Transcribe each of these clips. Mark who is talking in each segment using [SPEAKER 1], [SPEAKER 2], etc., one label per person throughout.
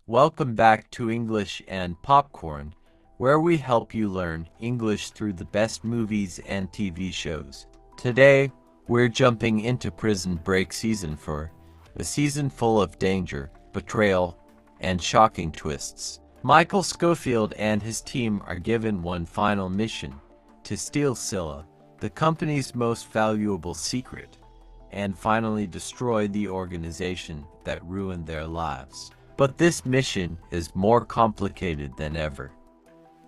[SPEAKER 1] Welcome back to English and Popcorn, where we help you learn English through the best movies and TV shows. Today, we're jumping into Prison Break Season 4, a season full of danger, betrayal, and shocking twists. Michael Scofield and his team are given one final mission: to steal Scylla, the company's most valuable secret, and finally destroy the organization that ruined their lives. But this mission is more complicated than ever.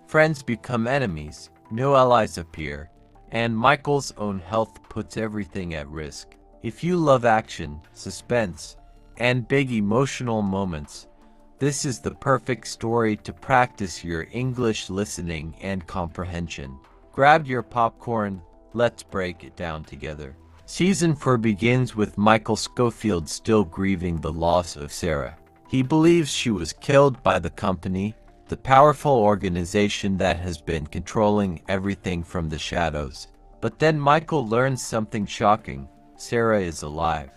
[SPEAKER 1] Friends become enemies, new allies appear, and Michael's own health puts everything at risk. If you love action, suspense, and big emotional moments, this is the perfect story to practice your English listening and comprehension. Grab your popcorn, let's break it down together. Season 4 begins with Michael Scofield still grieving the loss of Sarah. He believes she was killed by the company, the powerful organization that has been controlling everything from the shadows. But then Michael learns something shocking: Sarah is alive.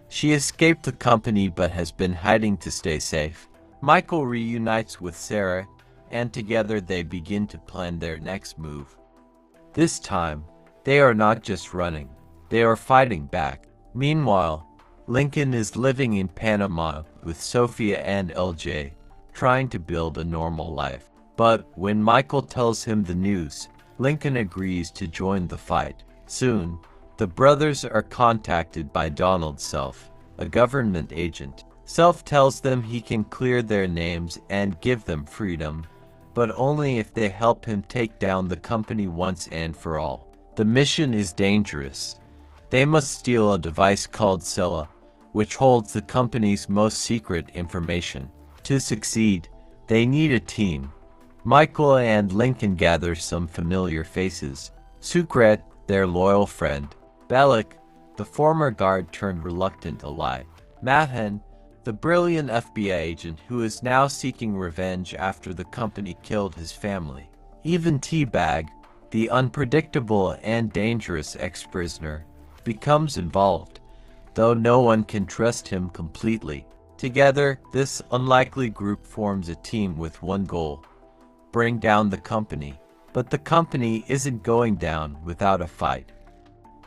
[SPEAKER 1] She escaped the company but has been hiding to stay safe. Michael reunites with Sarah, and together they begin to plan their next move. This time, they are not just running, they are fighting back. Meanwhile, Lincoln is living in Panama with Sophia and LJ, trying to build a normal life. But when Michael tells him the news, Lincoln agrees to join the fight. Soon, the brothers are contacted by Donald Self, a government agent. Self tells them he can clear their names and give them freedom, but only if they help him take down the company once and for all. The mission is dangerous. They must steal a device called Scylla, which holds the company's most secret information. To succeed, they need a team. Michael and Lincoln gather some familiar faces: Sucret, their loyal friend; Bellic, the former guard turned reluctant ally; Mahan, the brilliant FBI agent who is now seeking revenge after the company killed his family; even T-Bag, the unpredictable and dangerous ex-prisoner, becomes involved, though no one can trust him completely. Together, this unlikely group forms a team with one goal: bring down the company. But the company isn't going down without a fight.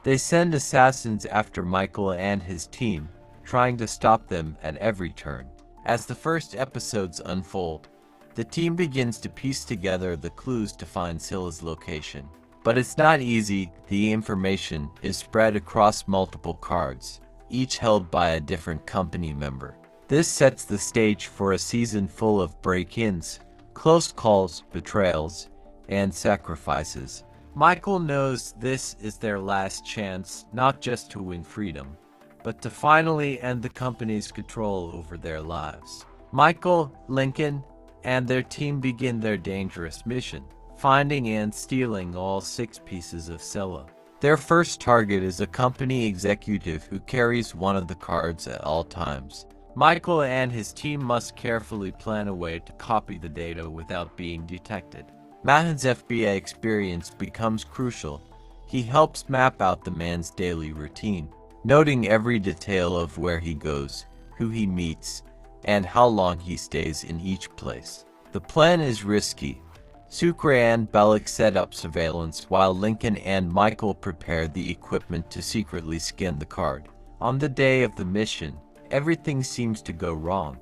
[SPEAKER 1] They send assassins after Michael and his team, trying to stop them at every turn. As the first episodes unfold, the team begins to piece together the clues to find Scylla's location. But it's not easy. The information is spread across multiple cards, each held by a different company member. This sets the stage for a season full of break-ins, close calls, betrayals, and sacrifices. Michael knows this is their last chance, not just to win freedom, but to finally end the company's control over their lives. Michael, Lincoln, and their team begin their dangerous mission: finding and stealing all 6 pieces of Scylla. Their first target is a company executive who carries one of the cards at all times. Michael and his team must carefully plan a way to copy the data without being detected. Mahan's FBI experience becomes crucial. He helps map out the man's daily routine, noting every detail of where he goes, who he meets, and how long he stays in each place. The plan is risky. Sucre and Bellic set up surveillance while Lincoln and Michael prepare the equipment to secretly scan the card. On the day of the mission, everything seems to go wrong.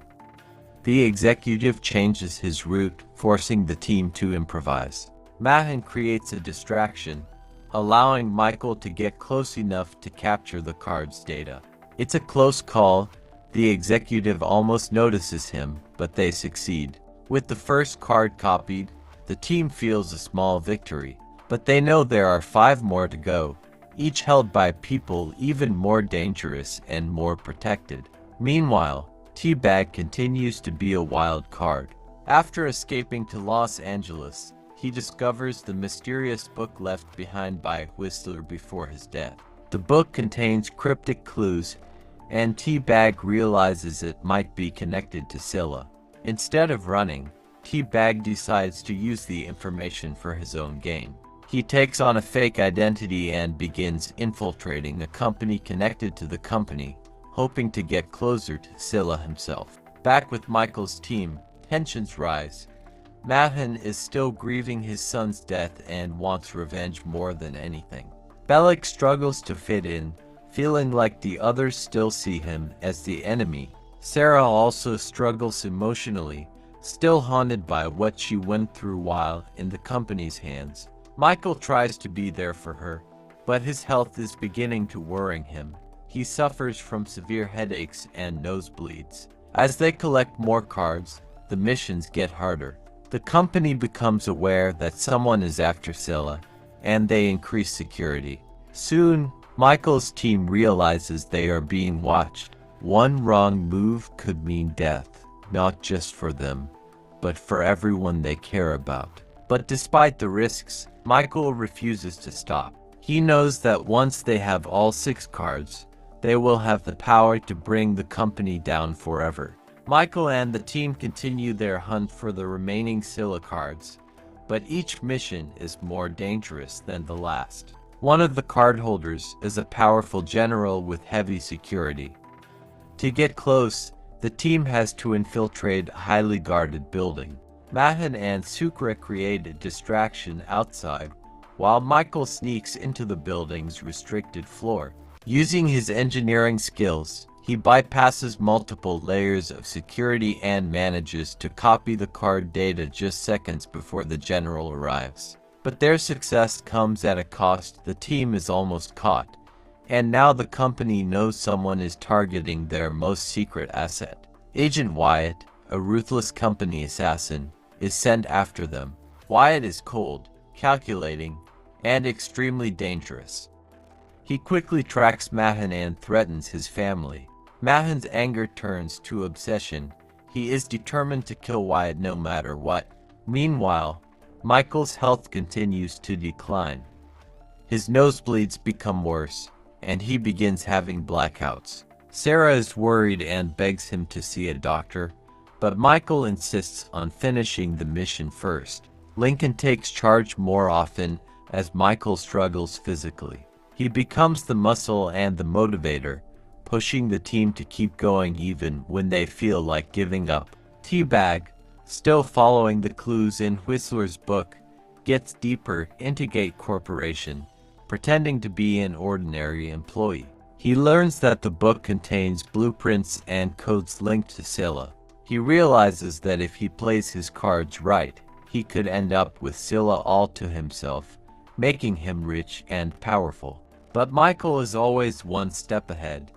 [SPEAKER 1] The executive changes his route, forcing the team to improvise. Mahan creates a distraction, allowing Michael to get close enough to capture the card's data. It's a close call. The executive almost notices him, but they succeed. With the first card copied, the team feels a small victory, but they know there are 5 more to go, each held by people even more dangerous and more protected. Meanwhile, T-Bag continues to be a wild card. After escaping to Los Angeles, he discovers the mysterious book left behind by Whistler before his death. The book contains cryptic clues, and T-Bag realizes it might be connected to Scylla. Instead of running, T-Bag decides to use the information for his own gain. He takes on a fake identity and begins infiltrating a company connected to the company, hoping to get closer to Scylla himself. Back with Michael's team, tensions rise. Mahan is still grieving his son's death and wants revenge more than anything. Bellick struggles to fit in, feeling like the others still see him as the enemy. Sarah also struggles emotionally, still haunted by what she went through while in the company's hands. Michael tries to be there for her, but his health is beginning to worry him. He suffers from severe headaches and nosebleeds. As they collect more cards, the missions get harder. The company becomes aware that someone is after Scylla, and they increase security. Soon, Michael's team realizes they are being watched. One wrong move could mean death, not just for them, but for everyone they care about. But despite the risks, Michael refuses to stop. He knows that once they have all 6 cards, they will have the power to bring the company down forever. Michael and the team continue their hunt for the remaining Scylla cards, but each mission is more dangerous than the last. One of the cardholders is a powerful general with heavy security. To get close, the team has to infiltrate a highly guarded building. Mahan and Sukra create a distraction outside, while Michael sneaks into the building's restricted floor. Using his engineering skills, he bypasses multiple layers of security and manages to copy the card data just seconds before the general arrives. But their success comes at a cost. The team is almost caught, and now the company knows someone is targeting their most secret asset. Agent Wyatt, a ruthless company assassin, is sent after them. Wyatt is cold, calculating, and extremely dangerous. He quickly tracks Mahan and threatens his family. Mahan's anger turns to obsession. He is determined to kill Wyatt no matter what. Meanwhile, Michael's health continues to decline. His nosebleeds become worse, and he begins having blackouts. Sarah is worried and begs him to see a doctor, but Michael insists on finishing the mission first. Lincoln takes charge more often as Michael struggles physically. He becomes the muscle and the motivator, pushing the team to keep going even when they feel like giving up. Teabag, still following the clues in Whistler's book, gets deeper into Gate Corporation, pretending to be an ordinary employee. He learns that the book contains blueprints and codes linked to Scylla. He realizes that if he plays his cards right, he could end up with Scylla all to himself, making him rich and powerful. But Michael is always one step ahead.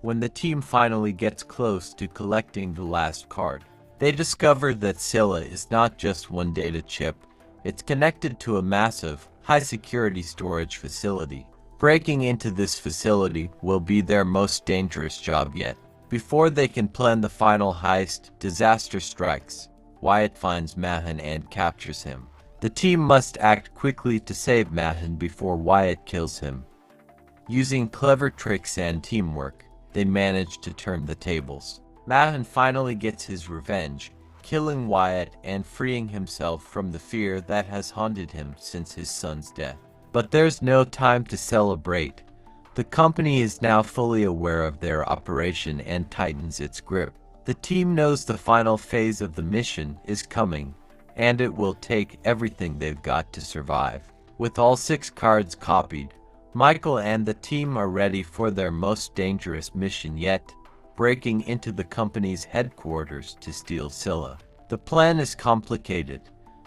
[SPEAKER 1] When the team finally gets close to collecting the last card, they discover that Scylla is not just one data chip, it's connected to a massive, high-security storage facility. Breaking into this facility will be their most dangerous job yet. Before they can plan the final heist, disaster strikes. Wyatt finds Mahan and captures him. The team must act quickly to save Mahan before Wyatt kills him. Using clever tricks and teamwork, they manage to turn the tables. Mahan finally gets his revenge, killing Wyatt and freeing himself from the fear that has haunted him since his son's death. But there's no time to celebrate. The company is now fully aware of their operation and tightens its grip. The team knows the final phase of the mission is coming, and it will take everything they've got to survive. With all 6 cards copied, Michael and the team are ready for their most dangerous mission yet, breaking into the company's headquarters to steal Scylla. The plan is complicated.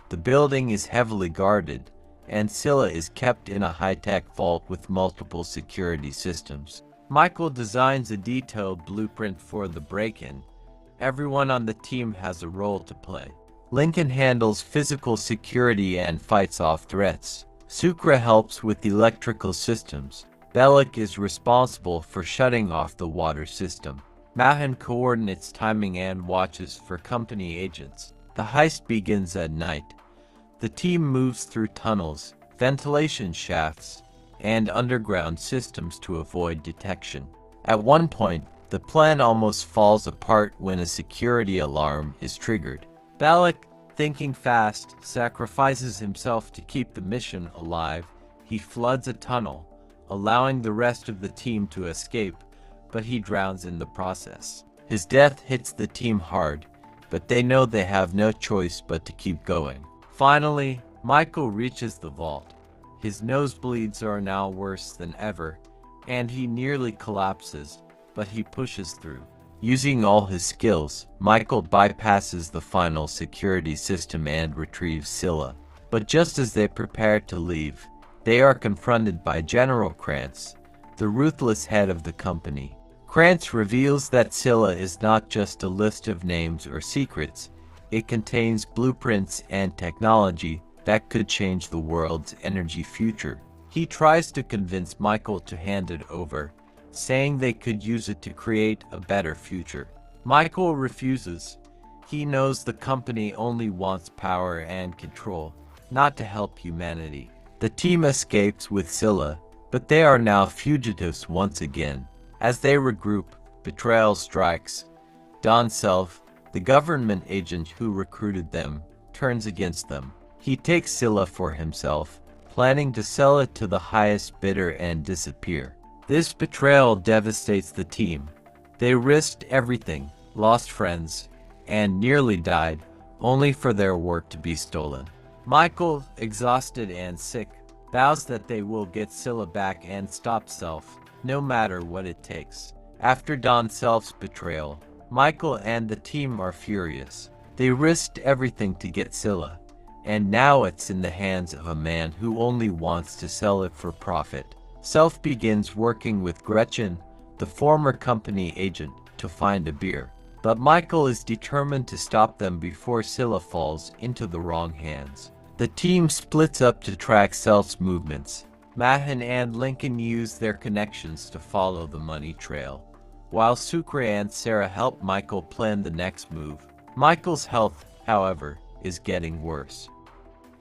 [SPEAKER 1] The building is heavily guarded, and Scylla is kept in a high-tech vault with multiple security systems. Michael designs a detailed blueprint for the break-in. Everyone on the team has a role to play. Lincoln handles physical security and fights off threats. Sukra helps with electrical systems. Bellick is responsible for shutting off the water system. Mahan coordinates timing and watches for company agents. The heist begins at night. The team moves through tunnels, ventilation shafts, and underground systems to avoid detection. At one point, the plan almost falls apart when a security alarm is triggered. Bellick, thinking fast, sacrifices himself to keep the mission alive. He floods a tunnel, allowing the rest of the team to escape, but he drowns in the process. His death hits the team hard, but they know they have no choice but to keep going. Finally, Michael reaches the vault. His nosebleeds are now worse than ever, and he nearly collapses, but he pushes through. Using all his skills, Michael bypasses the final security system and retrieves Scylla. But just as they prepare to leave, they are confronted by General Krantz, the ruthless head of the company. Krantz reveals that Scylla is not just a list of names or secrets, it contains blueprints and technology that could change the world's energy future. He tries to convince Michael to hand it over, saying they could use it to create a better future. Michael refuses. He knows the company only wants power and control, not to help humanity. The team escapes with Scylla, but they are now fugitives once again. As they regroup, betrayal strikes. Don Self, the government agent who recruited them, turns against them. He takes Scylla for himself, planning to sell it to the highest bidder and disappear. This betrayal devastates the team. They risked everything, lost friends, and nearly died, only for their work to be stolen. Michael, exhausted and sick, vows that they will get Scylla back and stop Self, no matter what it takes. After Don Self's betrayal, Michael and the team are furious. They risked everything to get Scylla, and now it's in the hands of a man who only wants to sell it for profit. Self begins working with Gretchen, the former company agent, to find a beer. But Michael is determined to stop them before Scylla falls into the wrong hands. The team splits up to track Self's movements. Mahan and Lincoln use their connections to follow the money trail, while Sucre and Sarah help Michael plan the next move. Michael's health, however, is getting worse.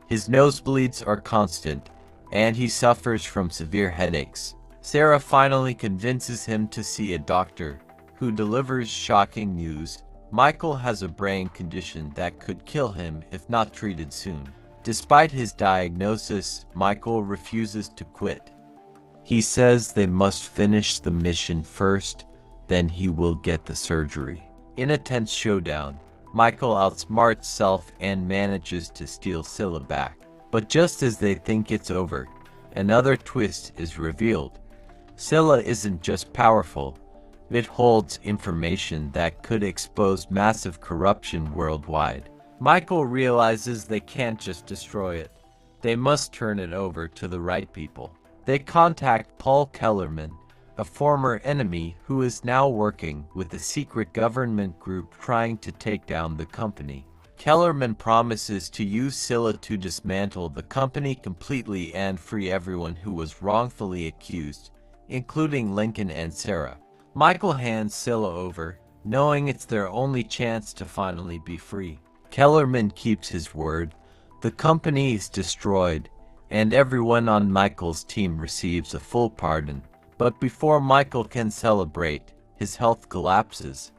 [SPEAKER 1] His nosebleeds are constant, and he suffers from severe headaches. Sarah finally convinces him to see a doctor, who delivers shocking news. Michael has a brain condition that could kill him if not treated soon. Despite his diagnosis, Michael refuses to quit. He says they must finish the mission first, then he will get the surgery. In a tense showdown, Michael outsmarts Self and manages to steal Scylla back. But just as they think it's over, another twist is revealed. Scylla isn't just powerful, it holds information that could expose massive corruption worldwide. Michael realizes they can't just destroy it. They must turn it over to the right people. They contact Paul Kellerman, a former enemy who is now working with a secret government group trying to take down the company. Kellerman promises to use Scylla to dismantle the company completely and free everyone who was wrongfully accused, including Lincoln and Sarah. Michael hands Scylla over, knowing it's their only chance to finally be free. Kellerman keeps his word. The company is destroyed, and everyone on Michael's team receives a full pardon. But before Michael can celebrate, his health collapses.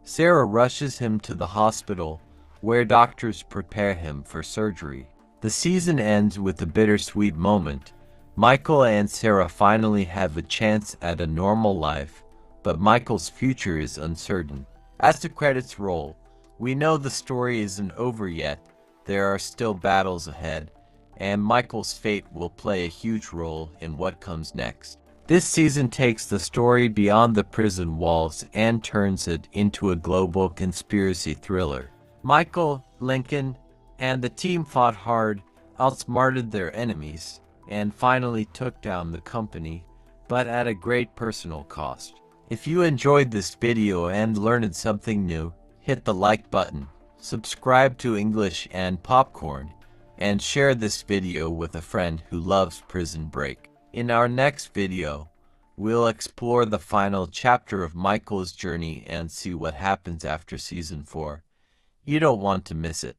[SPEAKER 1] Sarah rushes him to the hospital, where doctors prepare him for surgery. The season ends with a bittersweet moment. Michael and Sarah finally have a chance at a normal life, but Michael's future is uncertain. As the credits roll, we know the story isn't over yet. There are still battles ahead, and Michael's fate will play a huge role in what comes next. This season takes the story beyond the prison walls and turns it into a global conspiracy thriller. Michael, Lincoln, and the team fought hard, outsmarted their enemies, and finally took down the company, but at a great personal cost. If you enjoyed this video and learned something new, hit the like button, subscribe to English and Popcorn, and share this video with a friend who loves Prison Break. In our next video, we'll explore the final chapter of Michael's journey and see what happens after Season 4. You don't want to miss it.